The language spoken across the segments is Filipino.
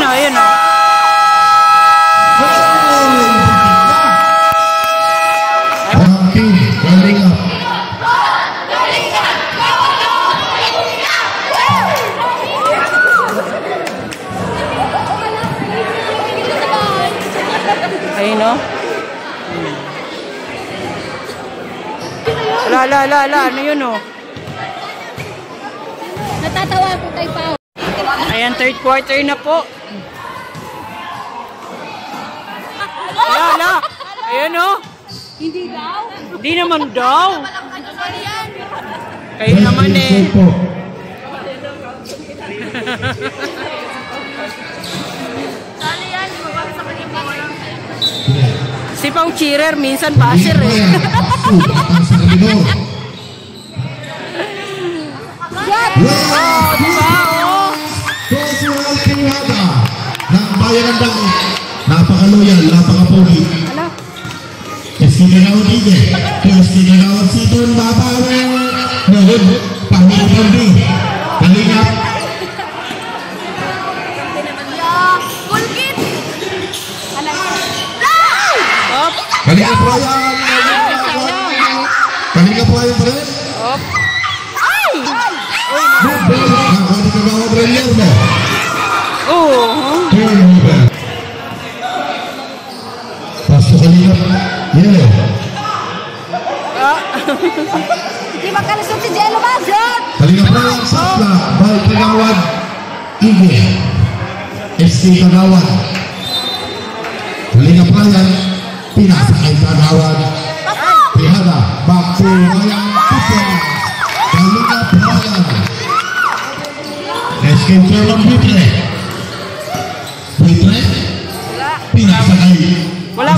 ayun o. Ayun o. Ala, ano yun o? Natatawa ko kay Pao. Ayan, third quarter na po. Ala, ayun o. Hindi daw. Hindi naman daw. Kayo naman eh. Si Pao cheerer, minsan basher eh. Oh, diba? Oh. Ng bayan ng Dagi. Napaka-loyal, napaka-pogi. Eskinagawad Ige. Eskinagawad Siton, babawe. Nahod, pahuli-pahuli. Kalingap. Kulkit! Kalingap Ryan. Kalingap Ryan pa rin. Ay! Nakakagawad Ranier mo. Oo. Pasto Kalingap. Yellow. Hindi makalusot si Jello Bazot! Kalingap Ryan Sapla. Balik Kagawad Ige. SK Kagawad. Kalingap Ryan. Pinasakay Kagawad. Tihada. Back to Ryan Pupo. Kalingap Ryan. SK Sherlock Buitre. Buitre. Pinasakay. Wala.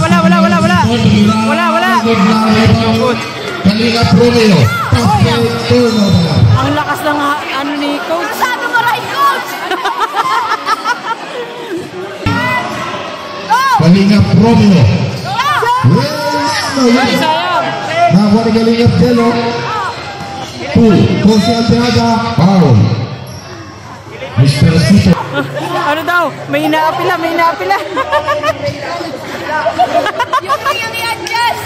Kalingap Romeo. Ang lakas ng ano ni Coach. Sabi mo right, Coach! Kalingap Romeo. Ay, sayang. Nakuha ni Kalingap Jello. 2. Jose Alteada. Foul. Mr. Sito. Ano daw? May inaapila. Yung i-adjust!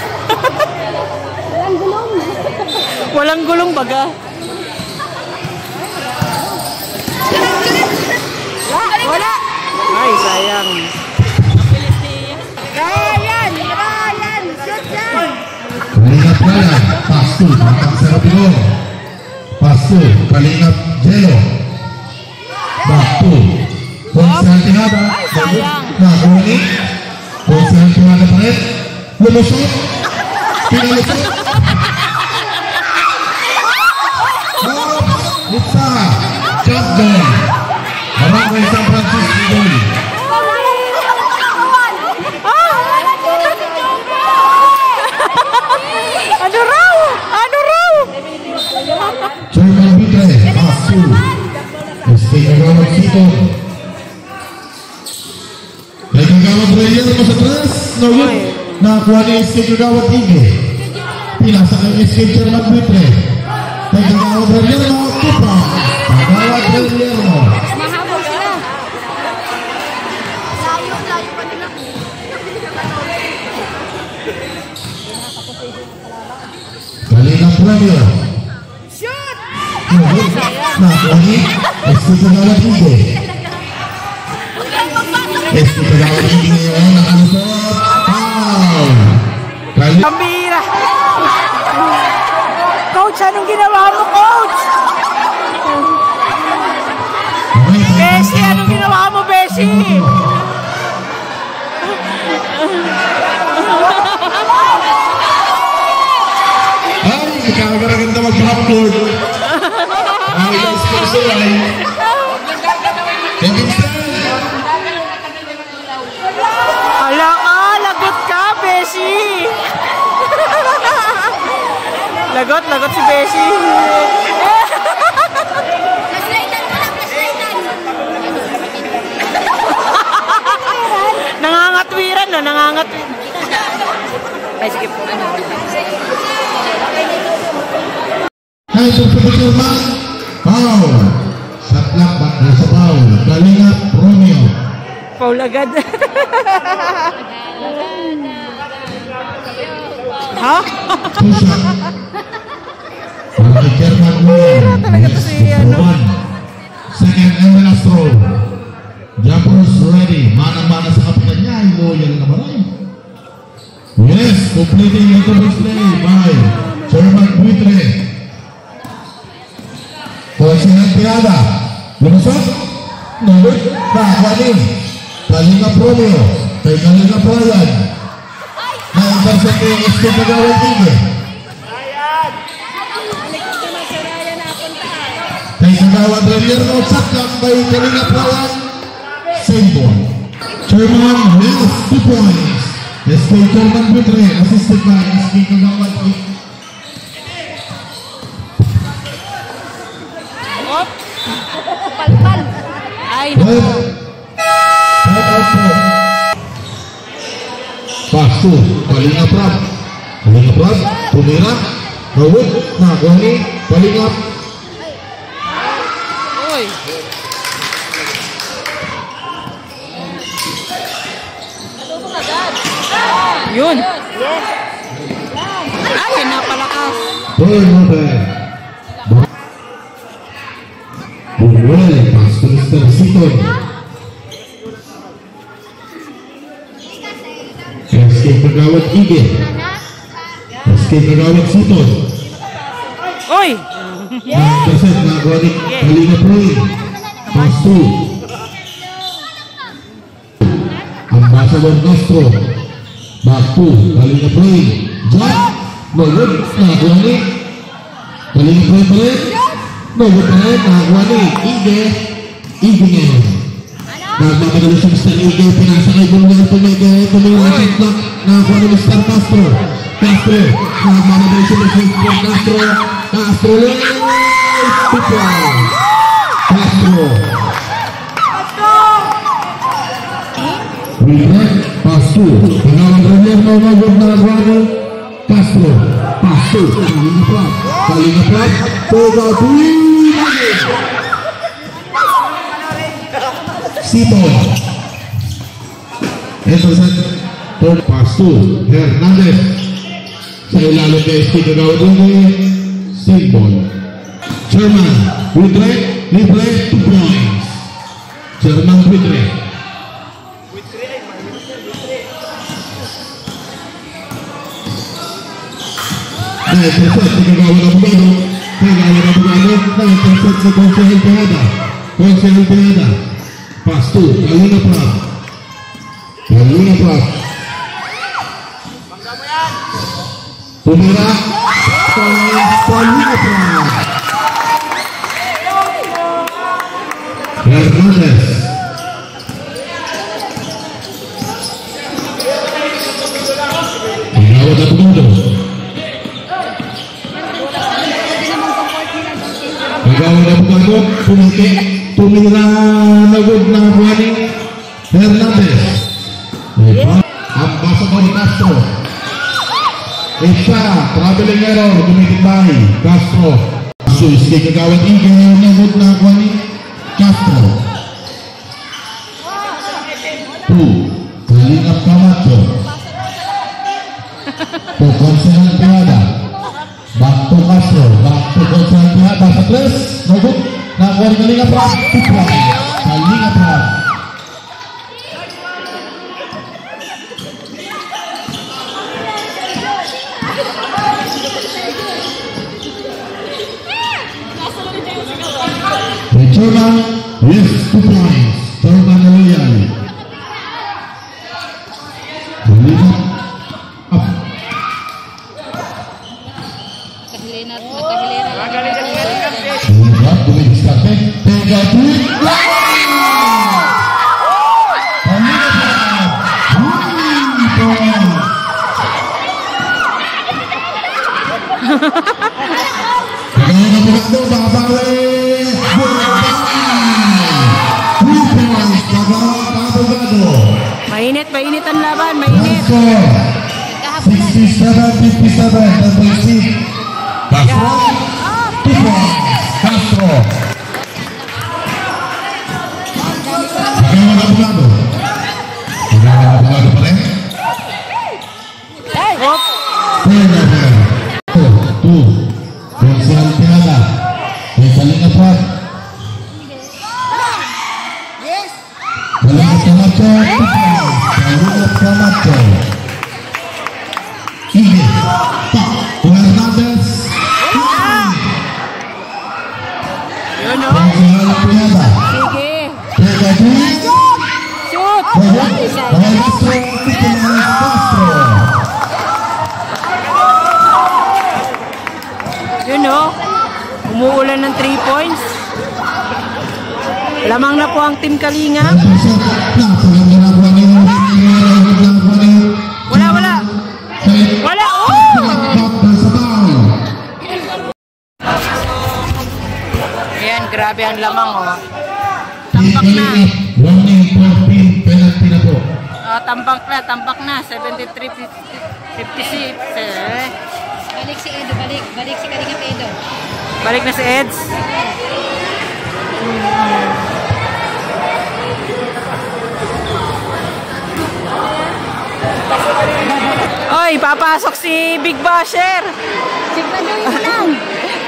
Walang gulong. Walang gulong baga. Wala! Ay, sayang. Ryan! Shoot yan! Kalingap Ryan. Pasto. Batang Serapino. Pasto. Kalingap Jello. Back to Jose Alteada. Ay, sayang. Nakuha ni Jose Alteada pa rin. Lumusot. Pinalusot. Itza. Shotgun. Barangay San Francisco Goal. Ano raw? Chairman Buitre. Pasto. Este Kagawad Sito. May Kagawad Ranier mo sa tres. No yun. Nakakuha ni Este Kagawad Ige. Pinasa kay Este Chairman Buitre. May Kagawad Ranier mo. Kupa. Kagawad Ranier mo. Mahabol sila. Layo pa nila. Kalingap Romeo. Shoot! Nakakuha ni Este Kagawad Ige. Este Kagawad Ige ngayon. Nakalusot. Foul. Pambira. Coach, anong ginawa mo, Coach? Beshi, anong ginawa mo, Beshi? Ay, kagaganda mag-half-court. Ay, sponsor ay. Kevin Stan. Hala ka, lagot ka, Beshi. Lagot si Beshi. Nangangatwiran no, nangangatwiran. Ay, sige po. Ay, pagpapagod man. Foul. Shot clock back na sa foul. Kalingap Romeo. Paul agad. Ha? Push-up. Para German William. Talaga si ano. Second and last throw. Jumpers ready. Mana-mana sa kapitan niya. Ay, loyal na maray. Yes, completing the display by German Buitre. Konsihan Piada. Lumusot. Nubit. Nakakuanin. Kalinga Romeo. Kay Kalinga Brian. Na-intercept yung SK Kagawad Ige. Kay Kagawad Relierno. Sakak by Kalinga Brian. Same ball. Chairman with 2 points. SK German Buitre. Assisted by SK Kagawad Ige. Palpal. Ay, Set out po. Pasto, Kalinga Prab. Kalinga Prab, tumira. Rawit, Nagwani, Kalinga. Uy. Yun. Ay, napalakas. Turnover. Bunuel, Pasto Mr. Siton. SK Kagawad Ige. SK Kagawad Siton. Uy. Na-intercept, Nagwani, Kalinga Proy. Pasto. Ambassador Castro. Back to Kalinga Proy. Jack. Nolud, Nagwani. Kalinga Proy pa rin. Nolud pa rin, Nagwani. Ige. Ige ngayon. Nagmamadali si Mr. Ige. Pinasakay Bunuel Tumige. Tumingin na Nagwani Mr. Castro. Castro. Nagmamadali si Mr. Castro. Castro lang. Castro. William Pasto. Pengawan Premier Nomor Nagwani. Castro. Pasto. Kalinga Prab. Kalinga Prab. Toga Dui. Siton. Intercept. Third Pasto. Hernandez. Sa ilalim kay SK Kagawad Ige. Same ball. German Buitre. Libre 2 points. German Buitre. Na-intercept si Kagawad Abogado. Kagawad Abogado. Na-intercept si Konsehal Piada. Konsehal Piada. Pasto. Kalinga Prab. Kalinga Prab. Tumira. Kalinga Prab. Hernandez. Kagawad Abogado. Kagawad Abogado. Pumiki. Tumira. Nagod Nagwani. Hernandez. Ambassador Castro. Isa. Traveling error. Tumitibay. Castro. So, SK Kagawad Ige. Nagod Nagwani. Castro. 2. Kalinga Camacho. To Konsehal Piada. Back to Castro. Back to Konsehal Piada. Sa 3. Nagod Nagwani Kalinga Prab. Kalinga Prab. German with 2 points. German loyal. Lihat up. Lihat boleh diskarte. Tega duit. Kagawad Abogado babalik. Mainit ang laban, mainit. 67-57, double seat. Castro. 2 points. Castro. Kagawad Abogado. Kalingap Camacho, Kalingap Camacho. Ige, Pak, Hernandez. Yun o. Konsehal Piada. Sige. Pegadu. Shoot. Castro, Nicolas Castro. Yun o. Umuulan ng 3 points. Lamang na po ang Team Kalingap. Wala, wala. Wala, oh! Ayan, grabe ang lamang, oh. Tampak na. Tampak na. 73-56. Balik si Edo, balik si Kalingap Edo. Balik na si Eds. Oy, papasok si Big Basher. Siguraduhin mo lang.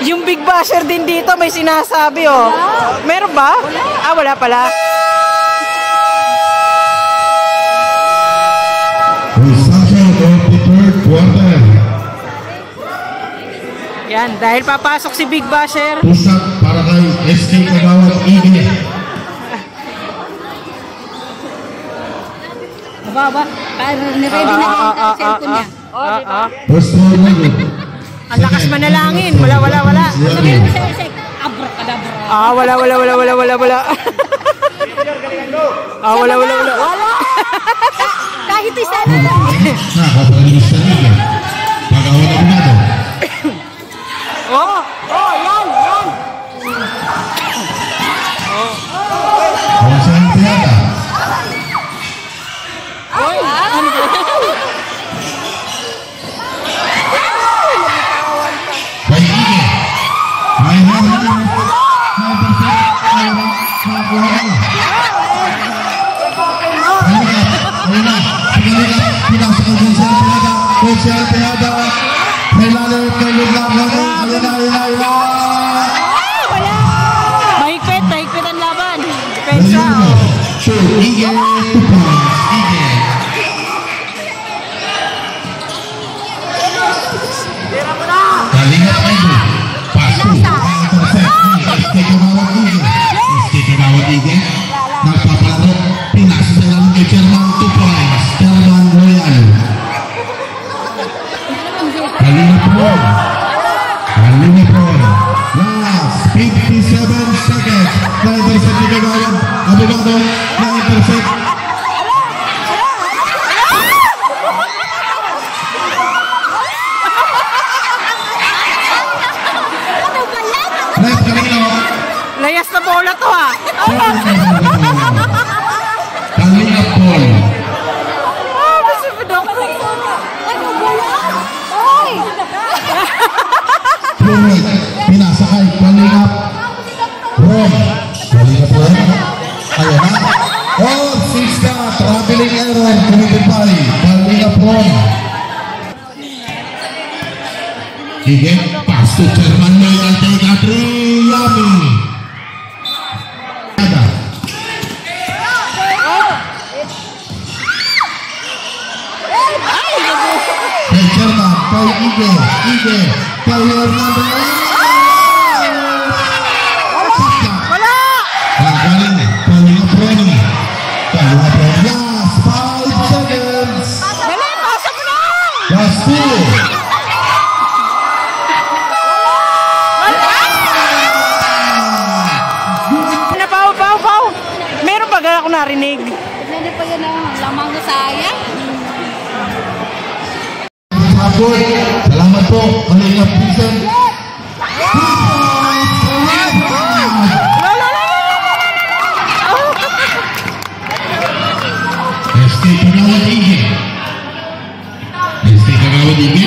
Yung Big Basher din dito may sinasabi, oh. Meron ba? Ah, wala pala. Yan, dahil papasok si Big Basher. Pusat para kay SK Kagawad Ige. Baba, ready na ang cellphone niya. Ang lakas manalangin. Wala. Sabihin mo sa Isek, abracadabra. Ah, wala. Wala. Kahit isa na lang. Nakapalinis sa Ige. Kagawad Abogado. Oh, yan. Konsehal Piada. Oy, ano ba? Kay Ige. May Hernandez. Konsehal Piada. May lalim kay Luglaw. Mahigpit ang laban. Depensa, oh. Shoot, Ige, 2 points. Ige. Kalingap Edo. Paso. Intercept. SK Kagawad Ige. SK Kagawad Ige. Nagpapalaro. Pinasa sa ilalim kay Chairman 2 points. Chairman Royal. Kalingap Ron. Last 57 seconds. Na-intercept ni Kagawad Abogado. Na-intercept. Next, Kalingap. Layas na bola to, ah. Kalingap Paul. Basta pa daw. Ano ba yan? Oy! Pumit. Pinasakay. Kalingap Ron. Kalingap Ron. Ayan na. Oh, 6 na. Traveling error. Kumipipay. Kalingap Ron. Ige. Pass to Chairman Loyal. Tega 3. Yummy. Ada. Kay Chairman. Kay Ige. Kay Hernandez. Wala! Galing. Kalingap Ron. Kalingap Ron. Last 5 seconds. Dali, pasok mo na! Last 2. Pau. Meron pa ako narinig. Ano pa yan ang lamang na sayang? Salamat po. Kalingap Vincent. SK Kagawad Ige.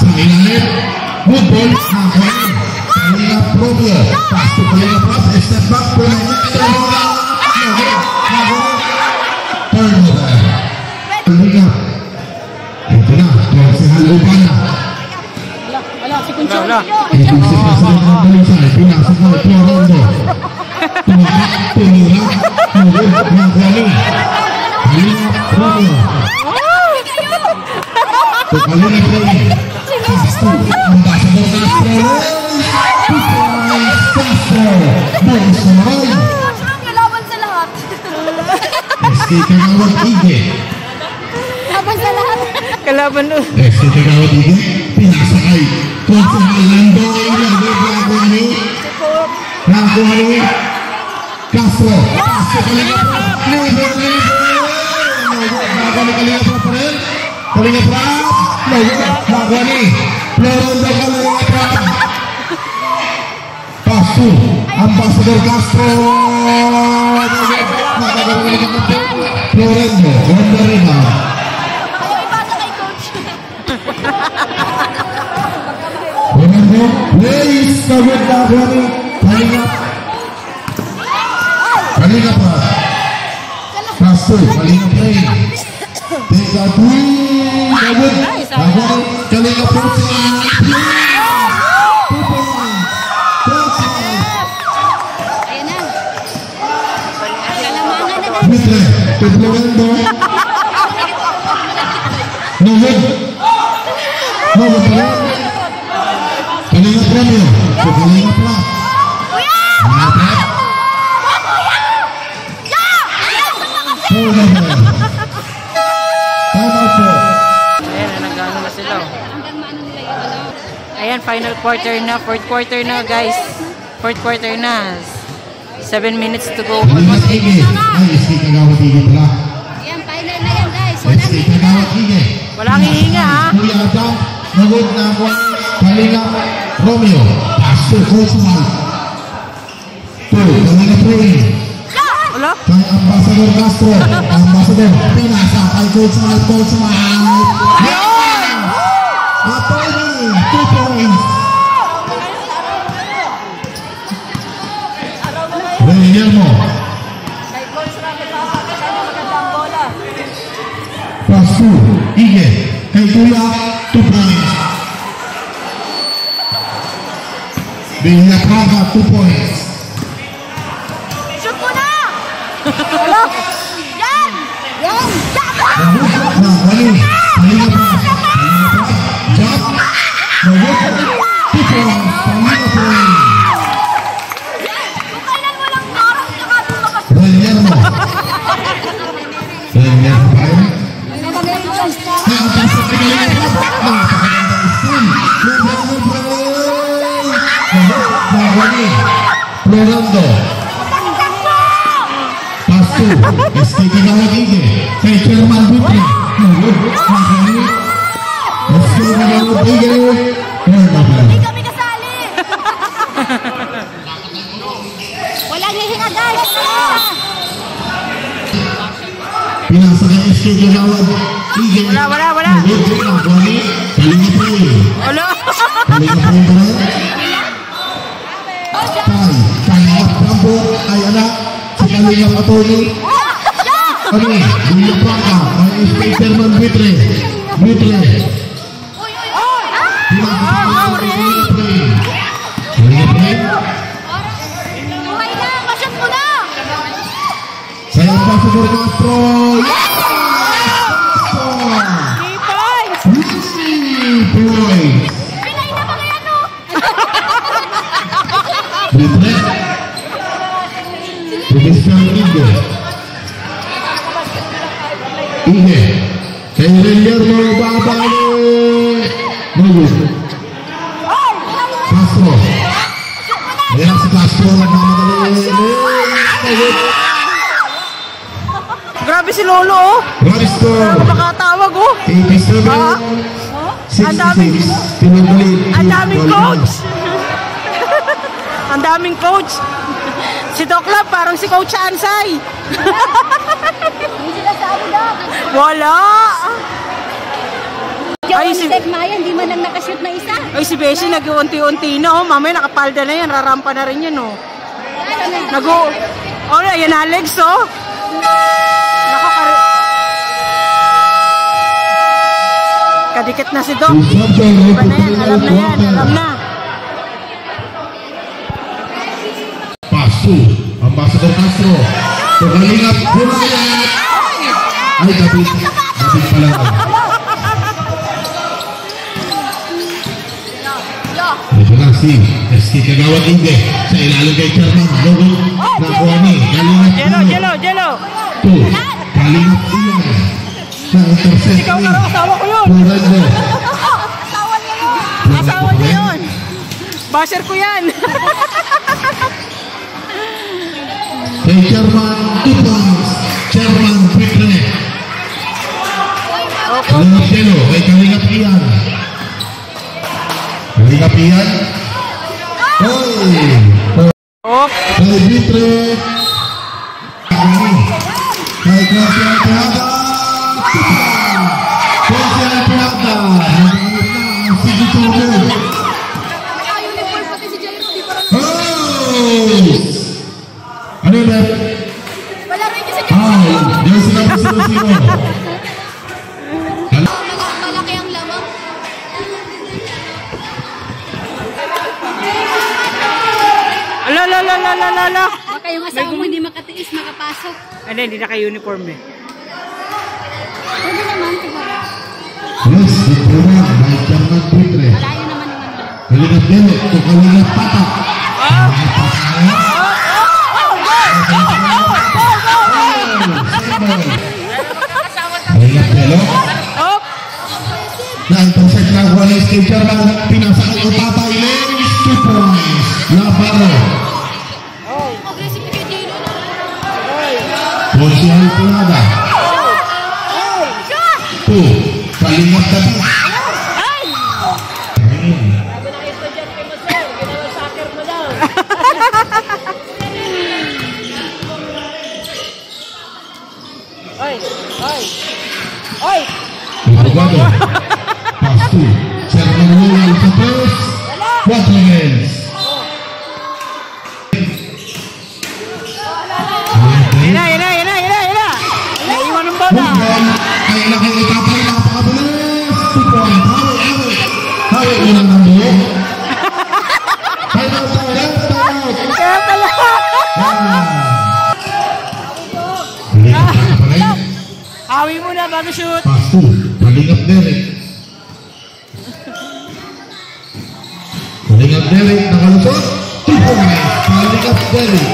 Sa ilalim. Good ball. Nakakuha. Kalingap Robia. Pass to Kalingap Rob. Step back. Turnover. Kalingap. Ito na. Konsehal Ubana. Wala, si Kuncho. Itusip na sa mga balusay. Pinasok na ito Rondo. Tumira. nakuha ni Kalingap Romeo. To Kalingap Romeo. Pasto, Ambassador Castro. Castro. Boris Samaray. Laban sa lahat. SK Kagawad Ige. Laban sa lahat. Kalaban doon. SK Kagawad Ige. Pinasa kay Consehal Landoy. Nakuha ni Castro. Castro Kalingap. Kalingap pa rin. Kalingap Rap. Nakuha ni Florendo Kalingap. Pasto. Ambassador Castro. Florendo. Wonder rebound. Ayaw ipasa kay coach. Florendo. Ways. Kagod nakuha ni Kalingap. Kalingap Rap. Pasto. Kalingap Ray. Tiga dui. Kagod. Nakuha ni Kalingap Rap. Ayan na. Kalamangan na guys. Mitre, Florendo. Nugod. Nugod pa rin. Kalingap Romeo. Kalingap Rap. Kalingap Rap. Foul number. Time out po. Ayan, nag-ano na sila. Hanggang maano nila yung ano. Ayan, final quarter na. Fourth quarter na, guys. Fourth quarter na. 7 minutes to go. Kalingap Ige. Ay, SK Kagawad Ige pala. Yan, final na yan guys. Walang SK hihinga. Kagawad Ige. Walang hihinga, ha? Kuya Adam. Nugod na ako. Kalingap Romeo. Pasto. Consehal. Kalingap Romeo. Wala? Kay Ambassador Castro. Ambassador. Pinasa kay Consehal. Yes! Attorney. 2 points. Guillermo. Pasto. Ige. Kay Kuya. 2 points. Villa Praga. 2 points. Shoot mo na! Hello? Yan! Yan! Nah, Wali. Kalingap Rap. Jump. Nugod. 2 points. Kalingap Ray. Kung kailan mo lang parang nakatulog ka. Guillermo. Guillermo pa rin. Nah, pasok ni Kalingap Rap. Napakagandang steal. Nah, Wali. Florendo. Pasto. SK Kagawad Ige. Kay Sherman Butre. Nugod. Nakali. SK Kagawad Ige. Hindi kami kasali. Walang hihinga guys. Pinasa kay SK Kagawad Ige. Wala. Nugod. Nakali. Kalingap Ray. Wala. Kalingap Ray pa rin. Kalingap Rambo. Ay anak. Si Kalingap Attorney. Ano eh? Villa Praga. Ay SK Sherman Butre. Butre. Pinasa kay Kalingap Ray. Kalingap Ray. Buhay na! Masyat mo na! Saya Ambassador Castro. Three points. Points. Pinay na mga yan no! Butre. Profesor Ige. Ige. Kay Guillermo babalik. Nugod. Castro. Ayan si Castro. Nagmamadali. Nugod. Grabe si Lolo, oh. Maristo. Makatawag, oh. 87. Ah. Ang daming- 66. Pinabalik. Ang daming coach. Ang daming coach. Si Doc Lab, parang si Coach Ansay. Hindi sila sa Abu Dhabi. Wala. Ay, Yung si- Steph Maya, hindi man lang nakashoot na isa. Ay, si Beshi nag-unti-unti na, oh. Mamaya nakapalda na yan. Rarampa na rin yan, oh. Oh, yan Alex, oh. Kadikit na si Doc. Iba na yan, alam na yan, alam na. Pasto. Ambassador Castro. Kalingap Bulayat. Ay, David pala. Ito na si SK Kagawad Ige sa ilalim kay Chairman Logo nakuha ni Kalingap Jello. 2. Kalingap Iyan sa intercept Ikaw ni nga, asawa ko yun. Florendo. Asawa niya yun. Basher ko yan. Kay Chairman Tupons, Chairman Pitre. Kalingap Jello kay Kalingap Iyan. Kalingap Iyan. Oh. Kay Pitre. Kay Gracian Pinada. Gracian Pinada. Nagamit na ang sigituro. Naka-uniform pati si Jairo, di parang... Ano yun? Wala rin kasi Jairo. Yan sila po sino-sino. Malaki ang lamang. Ala. Baka yung asawa mo hindi makatiis, makapasok. Ano, hindi naka-uniform eh. Pwede naman, siguro. Yes, dituran. May Chairman Pitre. Malayo naman yung ano. Kalingap Dele. O Kalingap Pata. Kalingap Dele. Oh. Na-intercept na kuha ng skate Chairman. Pinasakay o tatay. Lens 2 points. Labaro. Aggressive kay Jairo. Ponsial Pinada. 2. Kalingap David. Abogado. Pass 2. Chairman Royal sa press. 4 hands. Ina. Naiwan ng bola. Ay laki itapay. Napakabilis. 2 points. Hawi ulang ng buo. Time out. Kaya pala. Hawi muna bago shoot. Pass 2. Kalingap Derek. Kalingap Derek nakalusot. 2 points. Kalingap Derek.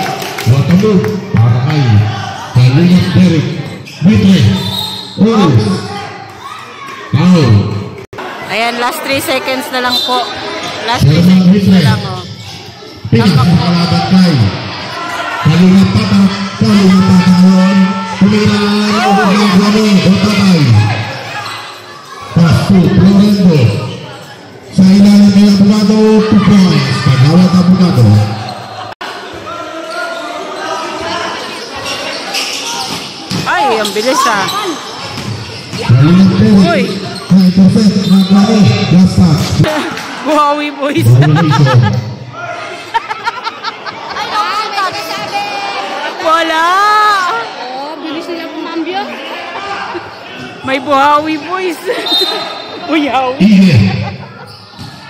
What a move. Para kay Kalingap Derek. Mitre. Foul. Ayan, last 3 seconds na lang po. Last 3 Chairman seconds na Mitre. lang, oh. Pinakakalaban kay Kalingap Pata. Kalingap Pata ngayon. Tumiran. Gani. O tatay. Pass 2. Florendo. Sa ilalim ni Abogado. 2 points. Kagawad Abogado. Ay, ang bilis ah. Kalingap Derek. Uy. Na-intercept. Nagani. Last pass. Buhawi boys. Violation. Ay, nakakita. Sabi. Wala. Oh, bilis nila kumambyo. May buhawi boys. Buhawi. Ige.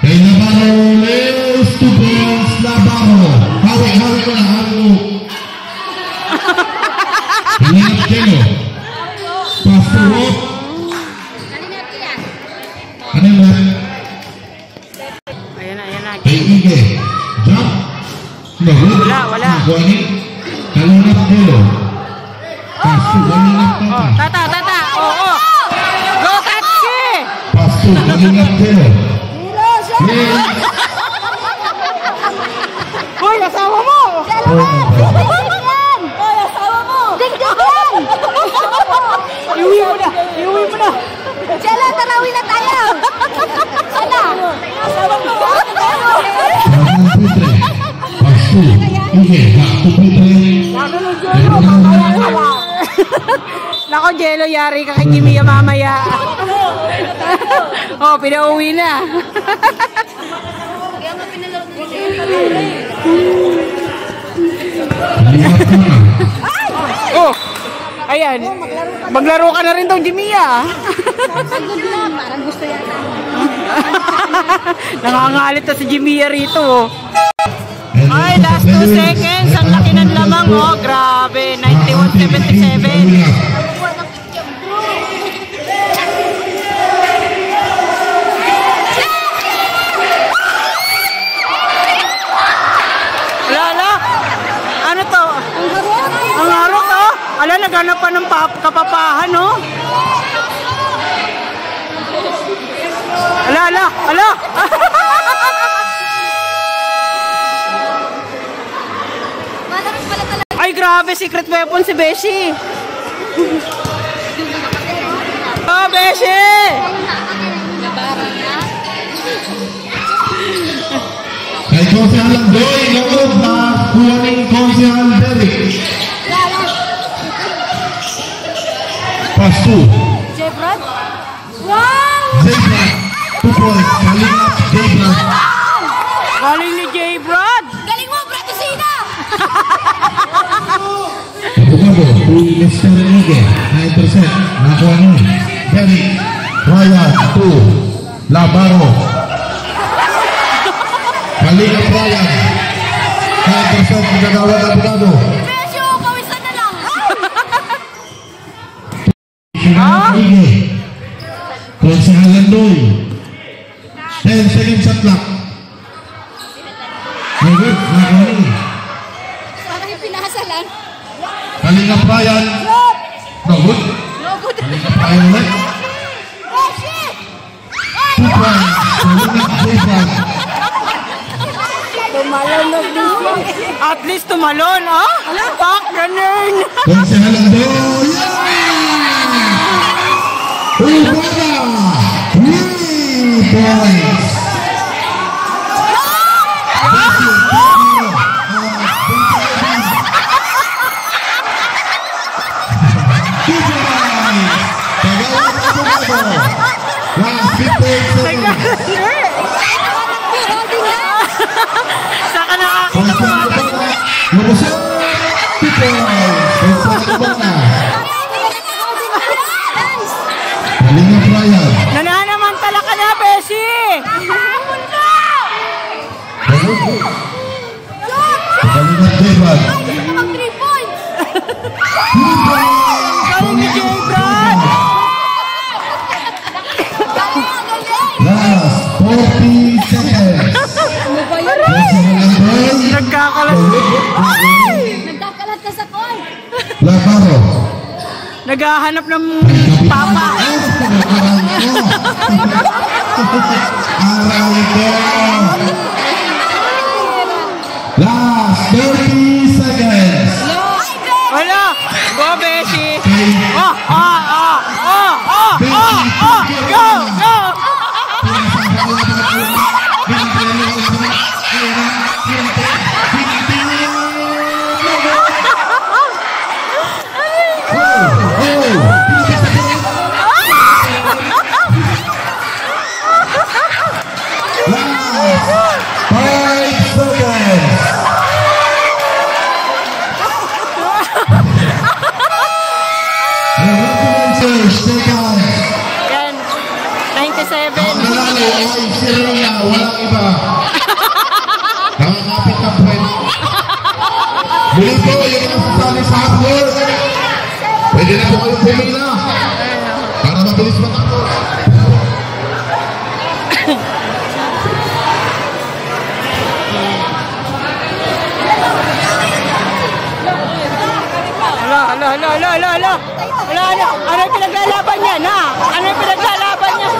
Kay Navarro. Les 2 points. Navarro. Hawi ko na. Kalingap Jello. Pass to Rob. Kalingap yan. Ano yun? Ayan na. Kay Ige. Jump. No. Wala. Nakuha Kalingap Jello. Pass to Kalingap Oh, Tata. tata. Oh. Go, Tatsuki! Pass to Kalingap Jello. Hoy, asawa mo! Hoy, asawa mo! Ding-ding! Iuwi mo na! Jella, tarawi na tayo! Sana! Asawa mo! Chairman Pitre. Pass to Ige. Back to Pitre. Nako, Jello, yari ka kay Jimmy mamaya. Oh, pinauwi na. Kaya nga pinalawag ko siya. Kalingap na. Oh, ayan. Maglaro ka na rin daw, Jimmy ah. Pagod na, parang gusto yata. Nangangalit na si Jimmy rito. And Ay, last 2 seconds. Ang laki ng laman. lamang, oh. Grabe. 91-77. Ala. Ano to? Ang harot, oh. Ala, naghanap pa ng kapapahan, oh. Ala. Ay, grabe, secret weapon si Beshi. Oh, Beshi! Kay Konsehal Landoy, loob na kuha ni Konsehal Derek. Pass 2. Jebrad? Wow! Zebrad, 2 points. Kalingap, Zebrad. Galing ni J-Brad. Galing mo, Bratosina! Kapugabo, to Mr. Miguel, 9%. Nakuha ni Derek. Ryan, 2. Labaro. Kalingap Ryan. 9% magagawa ng Kapugabo. Presyo, pawisan na lang! Miguel. Konsehal Landoy. 10 seconds shot clock. Good, nakuha ni Parang yung pinahasalan. Kalingap Ryan. No good. Kalingap Ryan ulit. Oh, shit! 2 points. Kalingap Zebrad. Tumalon na din. At least tumalon, oh. Pak, ganun. Konsehal Landoy. Ubada. 3 points. Last 15 seconds. Saka nakakita ko. Konsehal Ubada. Lubusok. 2 points. Konsehal Ubada. Kalingap Ryan. Nananamantala ka na, Beshi. Kalingap Zebrad. Mag 3 points! 2 points. Galing ni J-Brad. Last 40 seconds. Konsehal Landoy. Nagkakalat. Nagkakalat ka sa call! Labaro. Naghahanap ng papa. Aral ko. Last 30 seconds. Wala. Go, Beshi. Go. Yan. 97. Nanalo ay si Rhea, walang iba. Nakakapit na point. Muli po yung nasasali sa hapon. Pwede na po kayong pumila para mabilis matapos. Hala. Ano yung pinaglalaban niya, na? Ano yung pinaglalaban niya?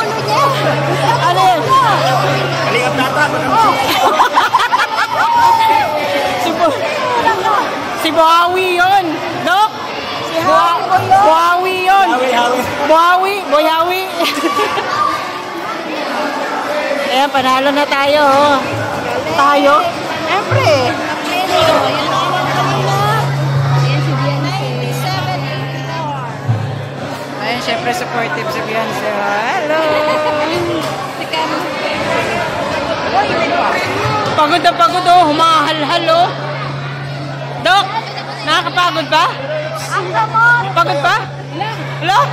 Ano yun? Kalingap nata. Si Buhawi yun. Dok? Buhawi yun. Buhawi. Ayan, panalo na tayo. Tayo? Siyempre. Ayan, syempre supportive si Beyonce. Hello! Pagod na pagod, oh. Humahalhal, oh. Dok, nakakapagod ba? Pagod ba? Hello?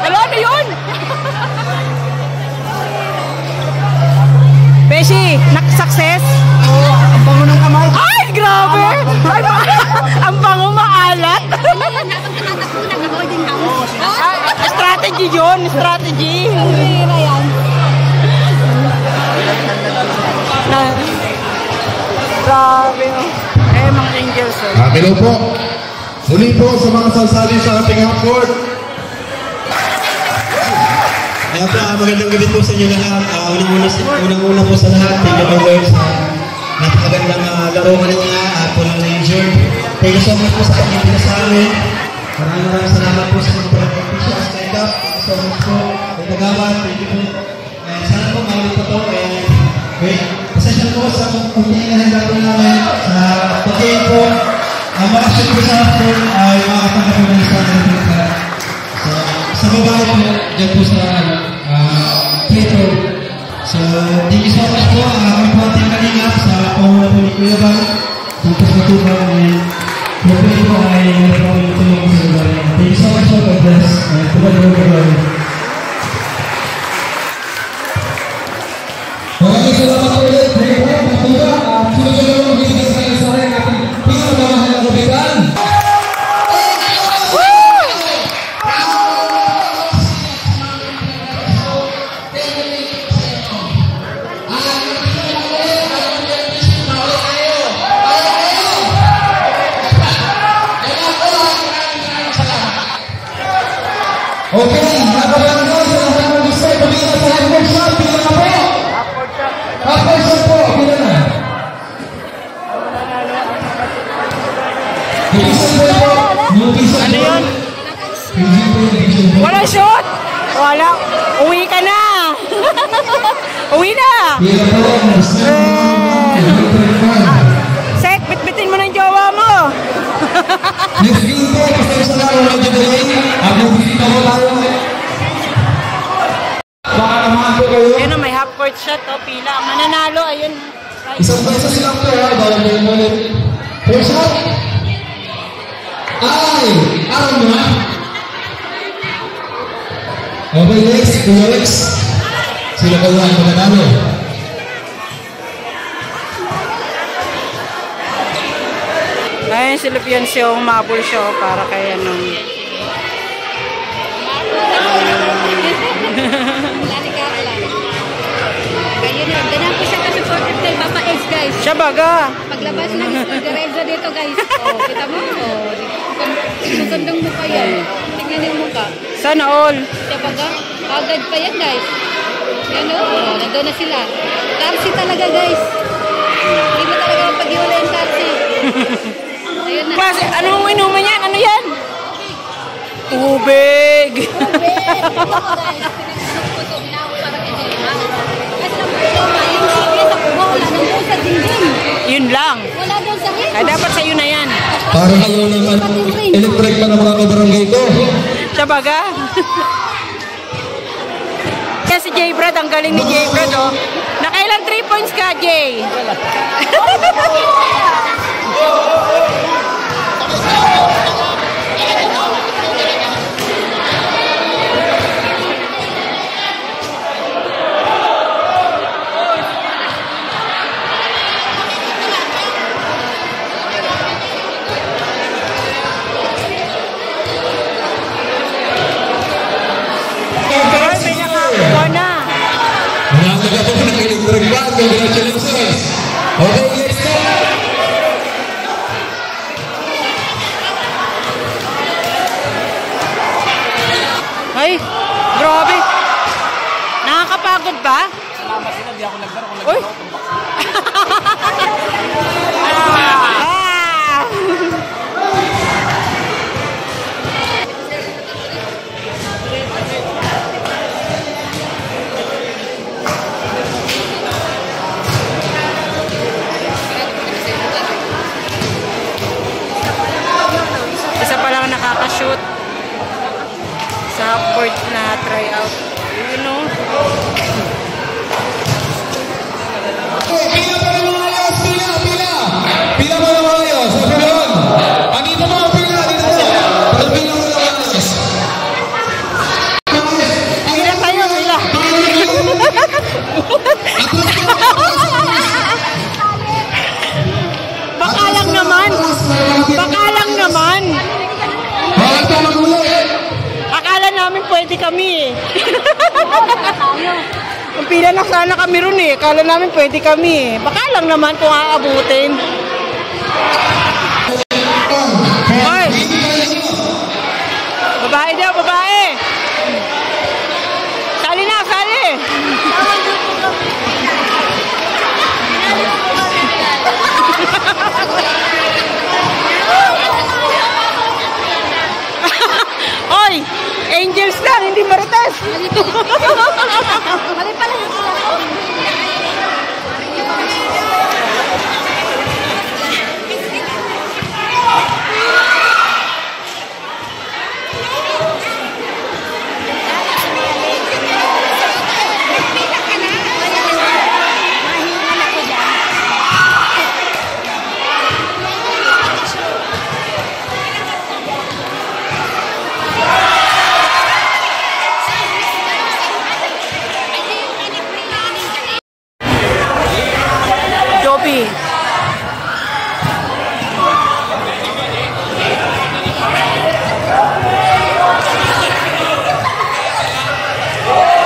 Ano yun? Beshi, success? Oo, ang bango ng kamay. Ay, grabe! Ano? Ang bango maalat! Strategy yun! Strategy! Pera yan. Grabe. Eh, mga angels. Hello po. Muli po sa mga sasali sa ating half court. Kaya po, magandang gabi po sa inyo lahat. Unang-una po sa lahat, thank you Lord sa napakagandang laro kanina at walang na-injured. Thank you so much po sa ating pinasali. Maraming salamat po sa mga pag-official sa Skycap. Thank you so much po. Thank you Gawad, thank you po. Sana po maulit pa po. Pasensya po sa kunting nahanda po namin sa pag-game po. Ang mga shoot po sa half-court ay makakatangka po ng isang nalipit. Sa babae po, dyan po sa Twitter. So, thank you so much po. Kami po ating kalingap sa pamula po ni Kuya Bang. Tapos na po ba hopefully po ay meron po yung tulong sa lugar. Thank you so much po. God bless. Maraming salamat po ulit. Thank you po. Sunod-sunod ang business kayo sa akin ating pinakamahal na kapitan. Okay, napapanagay sa lahat ng gusto. Pumila sa half-court shot. Pila na po. Half-court shot po. Pila na. Division po po. Ano yun? Wala shoot! Wala. Uwi ka na! Uwi na! Pila po. Sek, bitbitin mo ng jowa mo! Next game po. Pasensya na ako ng delay. Ako bisita ko tayo. Baka naman po kayo. Ayun o, may half-court shot o, pila. Mananalo, ayun. Isang beses lang po ha. Dahil may ulit. First shot. Ay! Aram mo ha? Okay, next. Kuya Rex. Sila kayo ang mananalo. Ayun, si Lupiancio, umabol siya o, para kay anong... Kayo na, ganyan po siya ka-supportive kay Papa X, guys. Siya baga! Paglabas ng diretso dito, guys. Oh, kita mo? Oh, magandang mukha yan. Tingnan yung mukha. Sana all! Siya baga? Agad pa yan, guys. Yan o, nandun na sila. Tarsi talaga, guys. Hindi mo talaga pag-iwala yung tarsi. Ayun na. Klase, anong inuman yan? Ano yan? Tubig! Yun lang. Wala doon sa rin. Ay, dapat sa'yo na yan. Parang ayaw naman electric pa ng mga kabarangay ko. Siya baga? Kaya si Jay Brad, ang galing ni Jay Brad, oh. Nakailan 3 points ka, Jay? Congratulations! Okay, let's go! Ay, grabe. Nakakapagod ba? Salamat sila, di ako naglaro. Uy! Isa pa lang nakaka-shoot sa half-court na tryout. You know? Pila pa ng mga ayos! Pila! Pila! Pila pa ng mga ayos! Sabi doon! Andito mga pila! Dito na! Pila pa ng mga ayos! Pila tayo, pila! Baka namin pwede kami eh. Ang pila na sana kami ron eh. Kala namin pwede kami eh. Baka lang naman kung aabutin. Hoy! Babae daw, babae! Sali na, sali! Hoy! Angels lang, hindi marites! Mali pala yung Joby.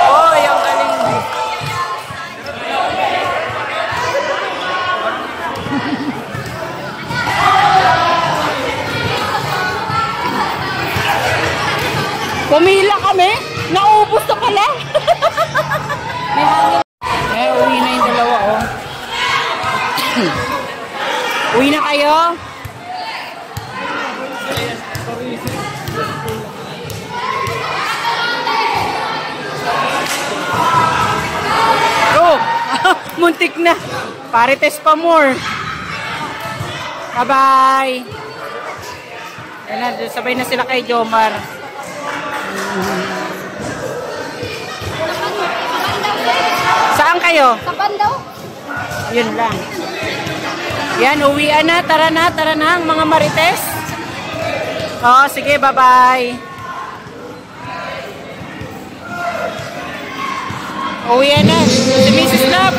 Oh, yung galing. Pumila kami. Naubos na pala. May hangin. Uwi na yung dalawa, oh. Uwi na kayo? Oh, muntik na. Parites pa more. Bye-bye. Yan na, sabay na sila kay Jomar. Saan kayo? Sa Bandaw. Yun lang. Yan, uwian na. Tara na ang mga marites. Oh, sige, bye-bye. Uwian na. Si Mrs. Love.